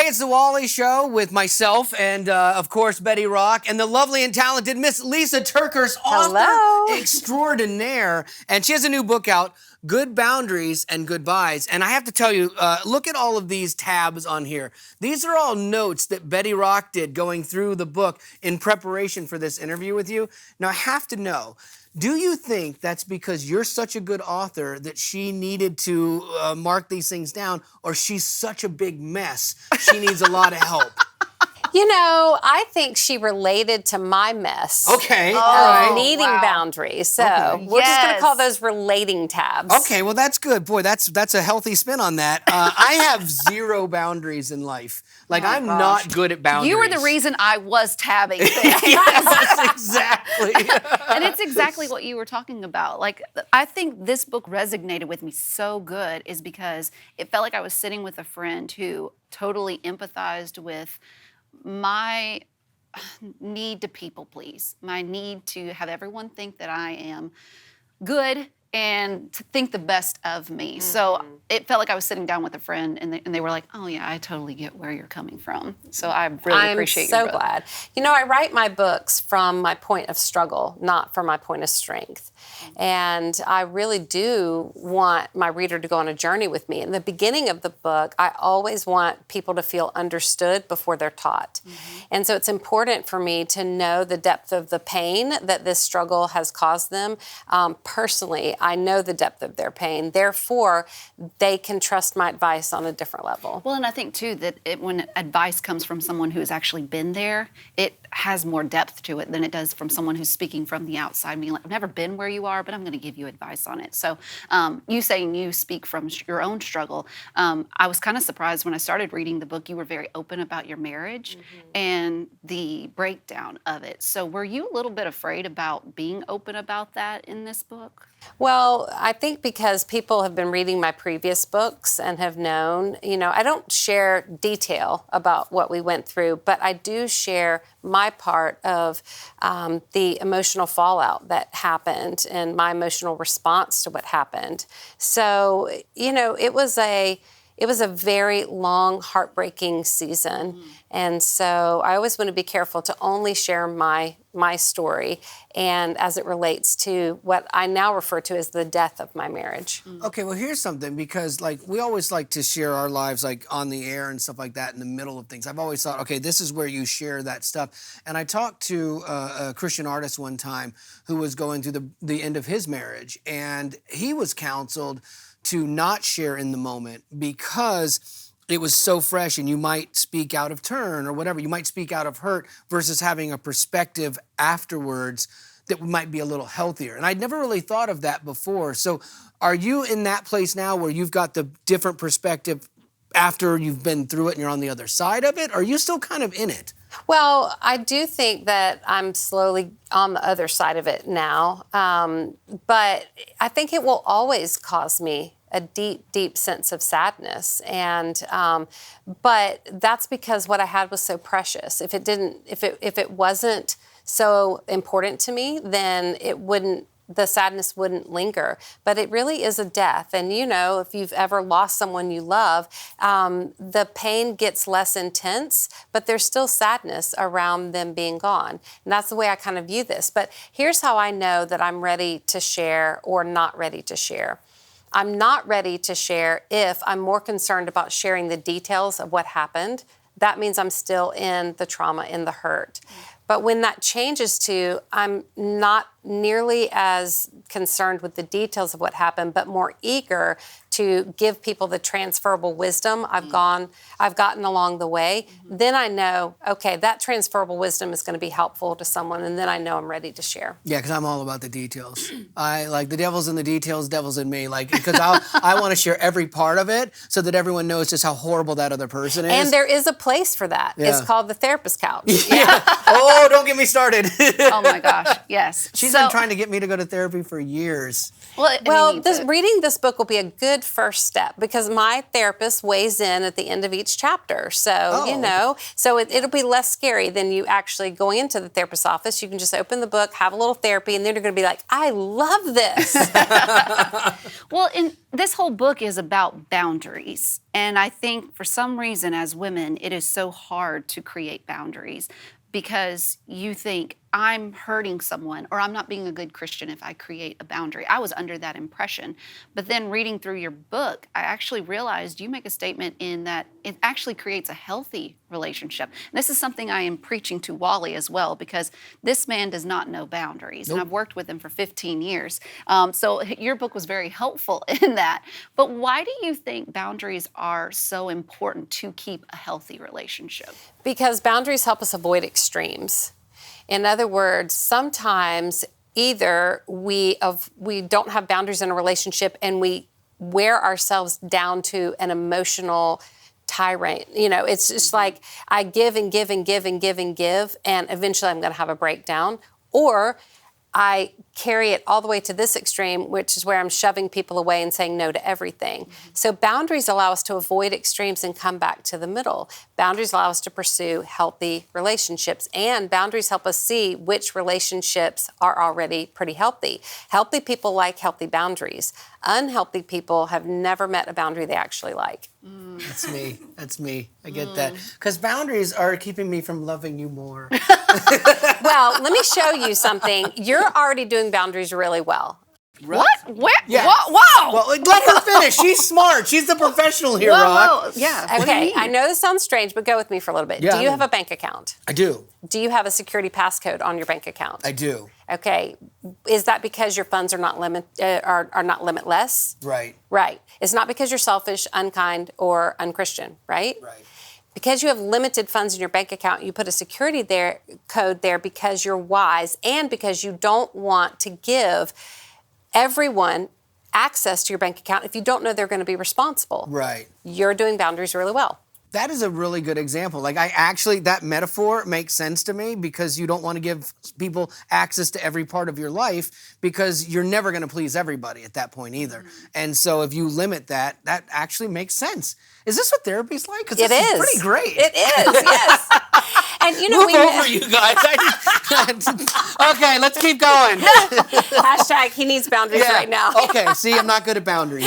Hey, it's the Wally Show with myself and, of course, Betty Rock and the lovely and talented Miss Lysa TerKeurst, author extraordinaire. And she has a new book out, Good Boundaries and Goodbyes. And I have to tell you, look at all of these tabs on here. These are all notes that Betty Rock did going through the book in preparation for this interview with you. Now, I have to know, do you think that's because you're such a good author that she needed to mark these things down, or she's such a big mess, she needs a lot of help? You know, I think she related to my mess. Okay, all right. Needing boundaries. So we're just going to call those relating tabs. Okay, well, that's good. Boy, that's a healthy spin on that. I have zero boundaries in life. Like, I'm not good at boundaries. You were the reason I was tabbing things. Yes, exactly. And it's exactly what you were talking about. Like, I think this book resonated with me so good is because it felt like I was sitting with a friend who totally empathized with my need to people please, my need to have everyone think that I am good and to think the best of me. So it felt like I was sitting down with a friend and they were like, oh yeah, I totally get where you're coming from. So I really appreciate your book. I'm so glad. You know, I write my books from my point of struggle, not from my point of strength. And I really do want my reader to go on a journey with me. In the beginning of the book, I always want people to feel understood before they're taught. And so it's important for me to know the depth of the pain that this struggle has caused them. Personally, I know the depth of their pain. Therefore, they can trust my advice on a different level. Well, and I think, too, that when advice comes from someone who's actually been there, it has more depth to it than it does from someone who's speaking from the outside, being like, I've never been where you are, but I'm going to give you advice on it. So you saying you speak from your own struggle, I was kind of surprised when I started reading the book, you were very open about your marriage and the breakdown of it. So were you a little bit afraid about being open about that in this book? Well, I think because people have been reading my previous books and have known, you know, I don't share detail about what we went through, but I do share my part of the emotional fallout that happened and my emotional response to what happened. So, you know, it was a very long, heartbreaking season. And so I always want to be careful to only share my story and as it relates to what I now refer to as the death of my marriage. Okay, well, here's something, because like we always like to share our lives like on the air and stuff like that in the middle of things. I've always thought, okay, this is where you share that stuff. And I talked to a Christian artist one time who was going through the end of his marriage, and he was counseled to not share in the moment because it was so fresh and you might speak out of turn or whatever. You might speak out of hurt versus having a perspective afterwards that might be a little healthier. And I'd never really thought of that before. So are you in that place now where you've got the different perspective after you've been through it and you're on the other side of it? Or are you still kind of in it? Well, I do think that I'm slowly on the other side of it now. But I think it will always cause me a deep, deep sense of sadness. And, but that's because what I had was so precious. If it wasn't so important to me, then the sadness wouldn't linger. But it really is a death. And you know, if you've ever lost someone you love, the pain gets less intense, but there's still sadness around them being gone. And that's the way I kind of view this. But here's how I know that I'm ready to share or not ready to share. I'm not ready to share if I'm more concerned about sharing the details of what happened. That means I'm still in the trauma, in the hurt. But when that changes to, I'm not nearly as concerned with the details of what happened, but more eager to give people the transferable wisdom I've gotten along the way, then I know, okay, that transferable wisdom is going to be helpful to someone, and then I know I'm ready to share. Yeah, because I'm all about the details. I like the devil's in the details, devil's in me. Like, because I want to share every part of it so that everyone knows just how horrible that other person is. And there is a place for that. Yeah. It's called the therapist couch. Yeah. Oh, don't get me started. Oh my gosh, yes. She's been trying to get me to go to therapy for years. Well, Reading this book will be a good first step because my therapist weighs in at the end of each chapter. So, it'll be less scary than you actually going into the therapist's office. You can just open the book, have a little therapy, and then you're going to be like, I love this. Well, this whole book is about boundaries. And I think for some reason as women, it is so hard to create boundaries because you think, I'm hurting someone or I'm not being a good Christian if I create a boundary. I was under that impression. But then reading through your book, I actually realized you make a statement in that it actually creates a healthy relationship. And this is something I am preaching to Wally as well because this man does not know boundaries. Nope. And I've worked with him for 15 years. So your book was very helpful in that. But why do you think boundaries are so important to keep a healthy relationship? Because boundaries help us avoid extremes. In other words, sometimes either we don't have boundaries in a relationship and we wear ourselves down to an emotional tirade. It's just like I give and give and give and give and give, and eventually I'm going to have a breakdown. Or I carry it all the way to this extreme, which is where I'm shoving people away and saying no to everything. Mm-hmm. So boundaries allow us to avoid extremes and come back to the middle. Boundaries allow us to pursue healthy relationships, and boundaries help us see which relationships are already pretty healthy. Healthy people like healthy boundaries. Unhealthy people have never met a boundary they actually like. That's me. I get that. Because boundaries are keeping me from loving you more. Well, let me show you something. You're already doing boundaries really well. What? Where? Yeah. Whoa! Well, let her finish. She's smart. She's the professional here, Rock. Whoa. Yeah. What do you Okay, mean? I know this sounds strange, but go with me for a little bit. Yeah, Do you have a bank account? I do. Do you have a security passcode on your bank account? I do. Okay. Is that because your funds are not limitless? Right. Right. It's not because you're selfish, unkind, or unchristian, right? Right. Because you have limited funds in your bank account, you put a security code there because you're wise and because you don't want to give everyone access to your bank account if you don't know they're going to be responsible. Right. You're doing boundaries really well. That is a really good example. Like that metaphor makes sense to me because you don't want to give people access to every part of your life because you're never going to please everybody at that point either. Mm-hmm. And so if you limit that actually makes sense. Is this what therapy's like? Because this is pretty great. It is, yes. And Move over, you guys. Okay, let's keep going. Hashtag he needs boundaries right now. Okay, see, I'm not good at boundaries.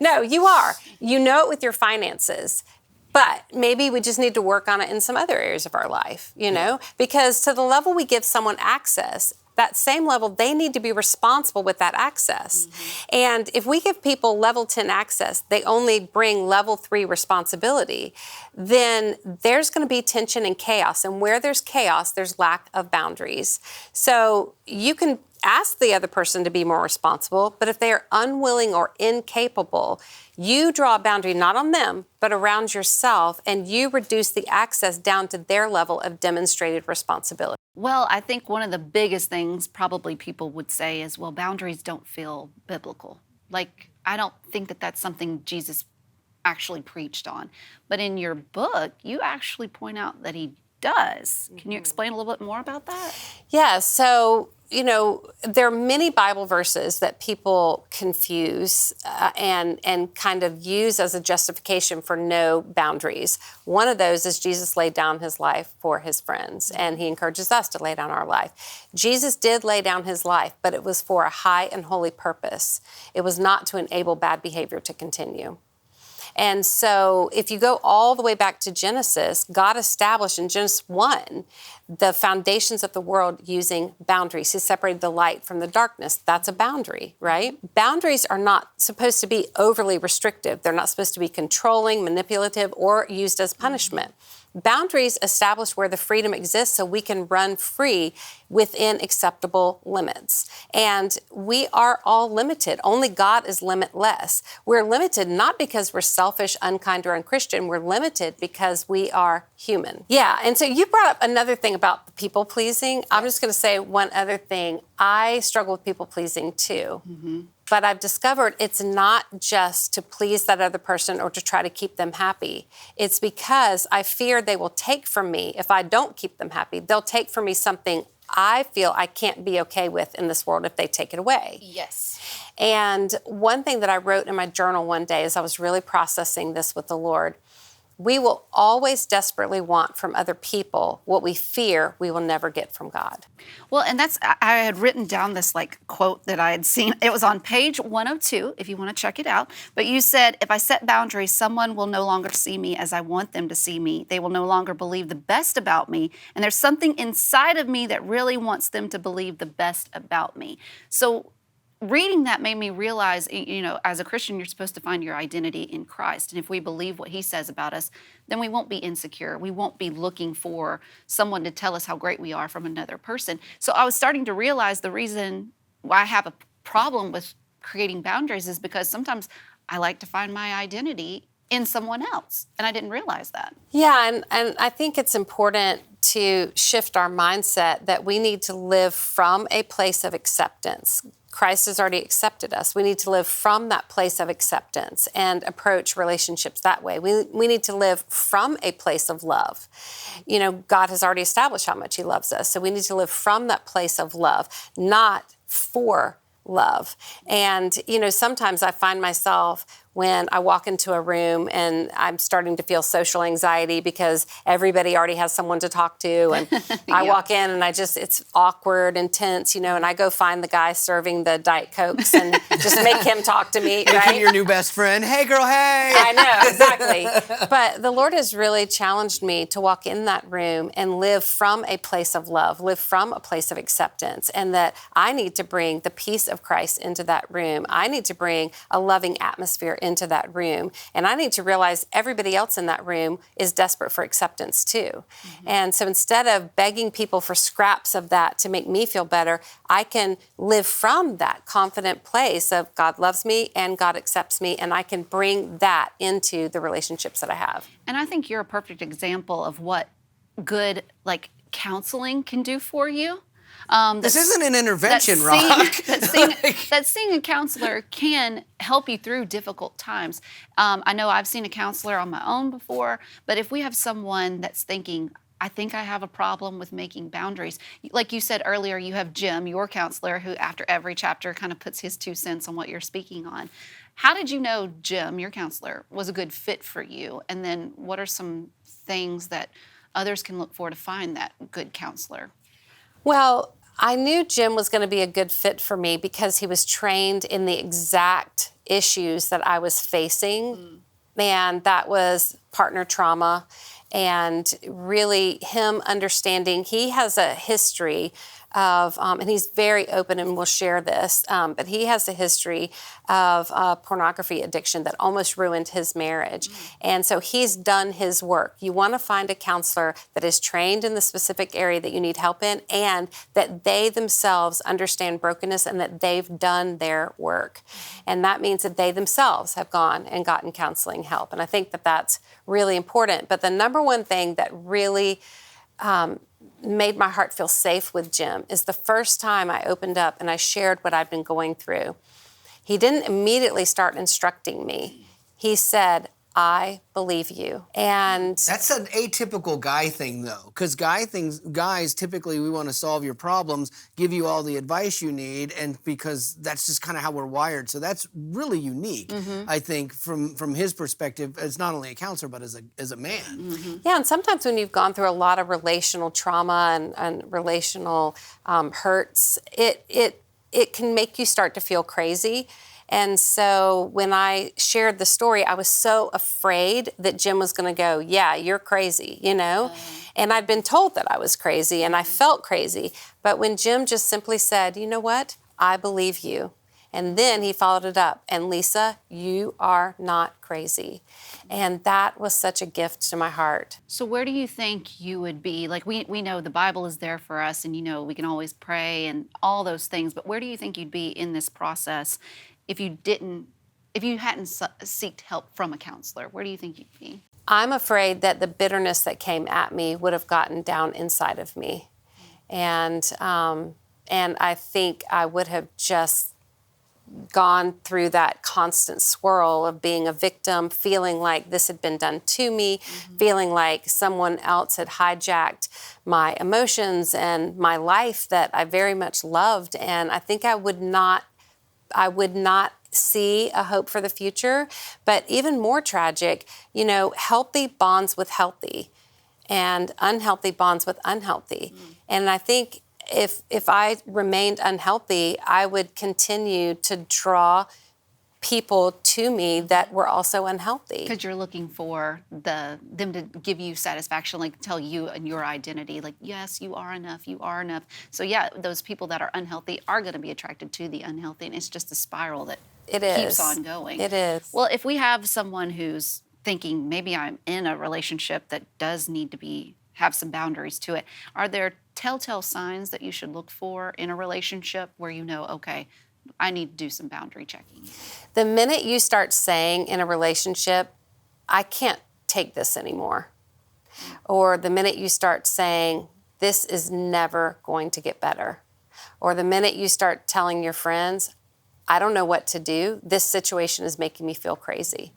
No, you are. You know it with your finances. But maybe we just need to work on it in some other areas of our life, because to the level we give someone access, that same level, they need to be responsible with that access. Mm-hmm. And if we give people level 10 access, they only bring level 3 responsibility, then there's going to be tension and chaos. And where there's chaos, there's lack of boundaries. So you can ask the other person to be more responsible, but if they are unwilling or incapable, you draw a boundary not on them, but around yourself, and you reduce the access down to their level of demonstrated responsibility. Well, I think one of the biggest things probably people would say is, well, boundaries don't feel biblical. Like, I don't think that that's something Jesus actually preached on. But in your book, you actually point out that he does. Can you explain a little bit more about that? Yeah, so there are many Bible verses that people confuse and kind of use as a justification for no boundaries. One of those is Jesus laid down his life for his friends, and he encourages us to lay down our life. Jesus did lay down his life, but it was for a high and holy purpose. It was not to enable bad behavior to continue. And so if you go all the way back to Genesis, God established in Genesis 1 the foundations of the world using boundaries. He separated the light from the darkness. That's a boundary, right? Boundaries are not supposed to be overly restrictive. They're not supposed to be controlling, manipulative, or used as punishment. Boundaries establish where the freedom exists so we can run free within acceptable limits. And we are all limited. Only God is limitless. We're limited not because we're selfish, unkind, or unchristian. We're limited because we are human. Yeah, and so you brought up another thing about the people pleasing. I'm just going to say one other thing. I struggle with people pleasing too. Mm-hmm. But I've discovered it's not just to please that other person or to try to keep them happy. It's because I fear they will take from me, if I don't keep them happy, they'll take from me something I feel I can't be okay with in this world if they take it away. Yes. And one thing that I wrote in my journal one day as I was really processing this with the Lord, we will always desperately want from other people what we fear we will never get from God. Well, and I had written down this like quote that I had seen. It was on page 102, if you want to check it out. But you said, if I set boundaries, someone will no longer see me as I want them to see me. They will no longer believe the best about me. And there's something inside of me that really wants them to believe the best about me. So reading that made me realize, as a Christian, you're supposed to find your identity in Christ. And if we believe what he says about us, then we won't be insecure. We won't be looking for someone to tell us how great we are from another person. So I was starting to realize the reason why I have a problem with creating boundaries is because sometimes I like to find my identity in someone else. And I didn't realize that. Yeah, and I think it's important to shift our mindset that we need to live from a place of acceptance. Christ has already accepted us. We need to live from that place of acceptance and approach relationships that way. We need to live from a place of love. God has already established how much he loves us. So we need to live from that place of love, not for love. And, sometimes I find myself when I walk into a room and I'm starting to feel social anxiety because everybody already has someone to talk to. And I walk in and it's awkward and tense, and I go find the guy serving the Diet Cokes and just make him talk to me. Make him your new best friend. Hey, girl, hey. I know, exactly. But the Lord has really challenged me to walk in that room and live from a place of love, live from a place of acceptance, and that I need to bring the peace of Christ into that room. I need to bring a loving atmosphere into that room. And I need to realize everybody else in that room is desperate for acceptance too. Mm-hmm. And so instead of begging people for scraps of that to make me feel better, I can live from that confident place of God loves me and God accepts me, and I can bring that into the relationships that I have. And I think you're a perfect example of what good counseling can do for you. This isn't an intervention, Rock. That seeing a counselor can help you through difficult times. I know I've seen a counselor on my own before, but if we have someone that's thinking, I think I have a problem with making boundaries. Like you said earlier, you have Jim, your counselor, who after every chapter kind of puts his 2 cents on what you're speaking on. How did you know Jim, your counselor, was a good fit for you? And then what are some things that others can look for to find that good counselor? Well, I knew Jim was going to be a good fit for me because he was trained in the exact issues that I was facing. And that was partner trauma and really him understanding. He has a history of, and he's very open and will share this, but he has a history of pornography addiction that almost ruined his marriage. And so he's done his work. You want to find a counselor that is trained in the specific area that you need help in, and that they themselves understand brokenness and that they've done their work. And that means that they themselves have gone and gotten counseling help. And I think that that's really important. But the number one thing that really made my heart feel safe with Jim is the first time I opened up and I shared what I'd been going through. He didn't immediately start instructing me. He said, I believe you. And that's an atypical guy thing, though, because guys typically, we want to solve your problems, give you all the advice you need, and because that's just kind of how we're wired. So that's really unique, I think, from his perspective, as not only a counselor but as a man. Yeah, and sometimes when you've gone through a lot of relational trauma and relational hurts, it can make you start to feel crazy. And so when I shared the story, I was so afraid that Jim was going to go, yeah, you're crazy, And I'd been told that I was crazy and I felt crazy. But when Jim just simply said, you know what, I believe you. And then he followed it up. And Lysa, you are not crazy. And that was such a gift to my heart. So where do you think you would be? Like we know the Bible is there for us and, we can always pray and all those things. But where do you think you'd be in this process if you hadn't sought help from a counselor? Where do you think you'd be? I'm afraid that the bitterness that came at me would have gotten down inside of me. And I think I would have just gone through that constant swirl of being a victim, feeling like this had been done to me, feeling like someone else had hijacked my emotions and my life that I very much loved. And I think I would not see a hope for the future. But even more tragic, healthy bonds with healthy and unhealthy bonds with unhealthy. And I think if I remained unhealthy, I would continue to draw people to me that were also unhealthy. Because you're looking for them to give you satisfaction, like tell you and your identity, like, yes, you are enough, you are enough. So yeah, those people that are unhealthy are going to be attracted to the unhealthy, and it's just a spiral that keeps on going. It is. Well, if we have someone who's thinking maybe I'm in a relationship that does need to have some boundaries to it, are there telltale signs that you should look for in a relationship where okay, I need to do some boundary checking? The minute you start saying in a relationship, I can't take this anymore, or the minute you start saying, this is never going to get better, or the minute you start telling your friends, I don't know what to do, this situation is making me feel crazy.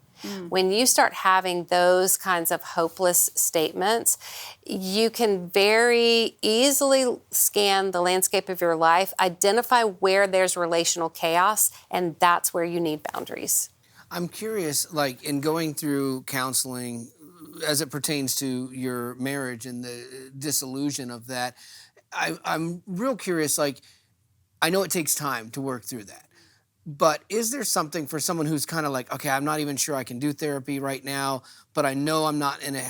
When you start having those kinds of hopeless statements, you can very easily scan the landscape of your life, identify where there's relational chaos, and that's where you need boundaries. I'm curious, like in going through counseling as it pertains to your marriage and the disillusion of that, I'm real curious, like, I know it takes time to work through that. But is there something for someone who's kind of like, okay, I'm not even sure I can do therapy right now, but I know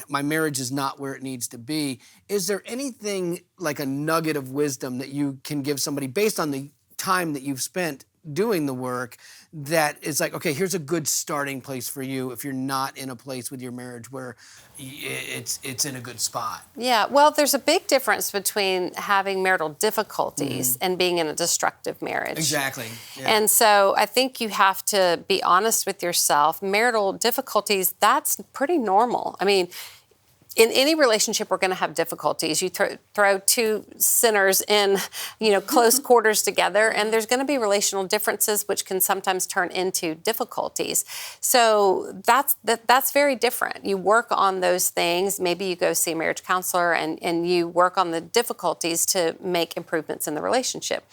my marriage is not where it needs to be. Is there anything like a nugget of wisdom that you can give somebody based on the time that you've spent doing the work that is like, okay, here's a good starting place for you if you're not in a place with your marriage where it's in a good spot? Yeah, well, there's a big difference between having marital difficulties and being in a destructive marriage. Exactly. Yeah. And so I think you have to be honest with yourself. Marital difficulties, that's pretty normal. I mean, in any relationship, we're going to have difficulties. You throw two sinners in, close quarters together, and there's going to be relational differences, which can sometimes turn into difficulties. So that's very different. You work on those things. Maybe you go see a marriage counselor, and you work on the difficulties to make improvements in the relationship.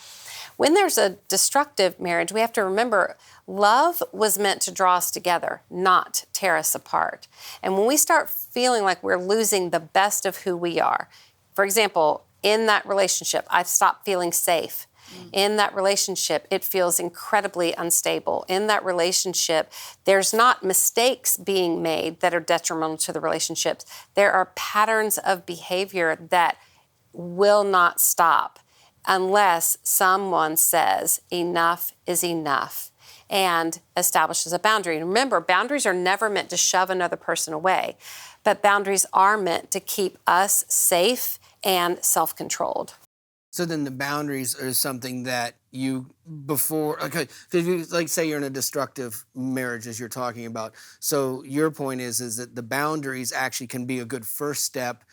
When there's a destructive marriage, we have to remember love was meant to draw us together, not tear us apart. And when we start feeling like we're losing the best of who we are, for example, in that relationship, I've stopped feeling safe. In that relationship, it feels incredibly unstable. In that relationship, there's not mistakes being made that are detrimental to the relationships. There are patterns of behavior that will not stop unless someone says enough is enough and establishes a boundary. Remember, boundaries are never meant to shove another person away, but boundaries are meant to keep us safe and self-controlled. So then the boundaries are something that okay, like say you're in a destructive marriage as you're talking about. So your point is that the boundaries actually can be a good first step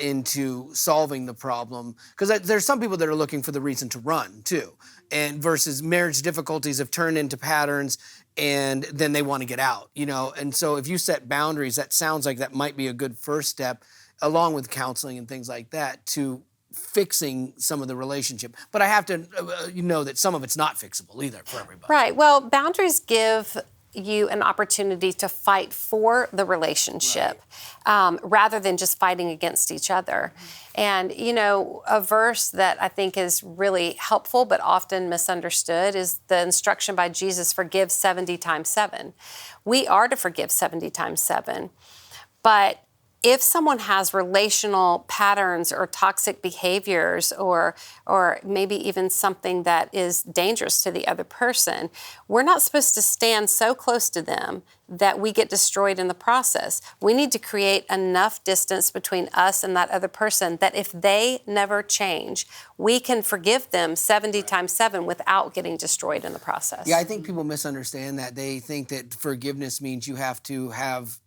into solving the problem, because there's some people that are looking for the reason to run too, and versus marriage difficulties have turned into patterns and then they want to get out, and so if you set boundaries, that sounds like that might be a good first step along with counseling and things like that to fixing some of the relationship. But I have to know that some of it's not fixable either for everybody. Right. Well, boundaries give you an opportunity to fight for the relationship, rather than just fighting against each other. And, a verse that I think is really helpful but often misunderstood is the instruction by Jesus, forgive 70 times 7. We are to forgive 70 times 7. But if someone has relational patterns or toxic behaviors or maybe even something that is dangerous to the other person, we're not supposed to stand so close to them that we get destroyed in the process. We need to create enough distance between us and that other person that if they never change, we can forgive them 70 times 7 without getting destroyed in the process. Yeah, I think people misunderstand that. They think that forgiveness means you have to have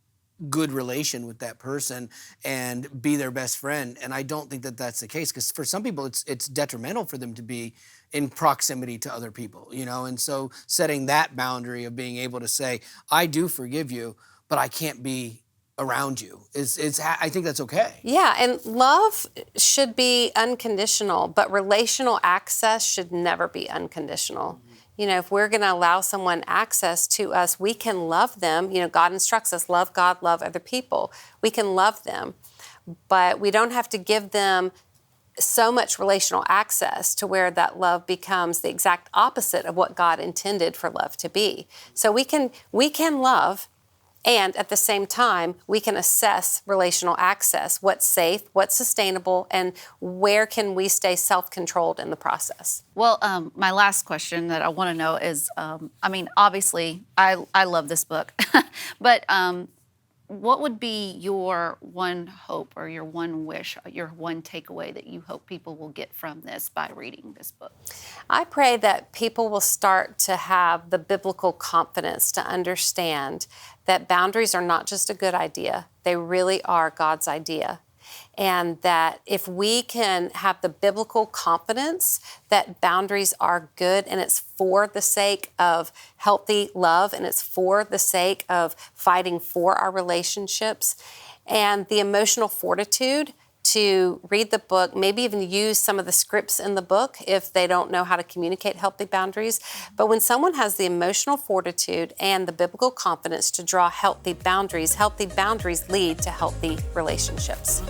good relation with that person and be their best friend. And I don't think that that's the case, because for some people it's detrimental for them to be in proximity to other people, you know. And so setting that boundary of being able to say, I do forgive you, but I can't be around you is I think that's okay. Yeah, and love should be unconditional, but relational access should never be unconditional. You know, if we're going to allow someone access to us, we can love them. You know, God instructs us, love God, love other people. We can love them, but we don't have to give them so much relational access to where that love becomes the exact opposite of what God intended for love to be. So we can love, and at the same time, we can assess relational access, what's safe, what's sustainable, and where can we stay self-controlled in the process. Well, my last question that I want to know is, I mean, obviously, I love this book, but what would be your one hope or your one wish, your one takeaway that you hope people will get from this by reading this book? I pray that people will start to have the biblical confidence to understand that boundaries are not just a good idea, they really are God's idea. And that if we can have the biblical confidence that boundaries are good and it's for the sake of healthy love and it's for the sake of fighting for our relationships, and the emotional fortitude to read the book, maybe even use some of the scripts in the book if they don't know how to communicate healthy boundaries. But when someone has the emotional fortitude and the biblical confidence to draw healthy boundaries lead to healthy relationships.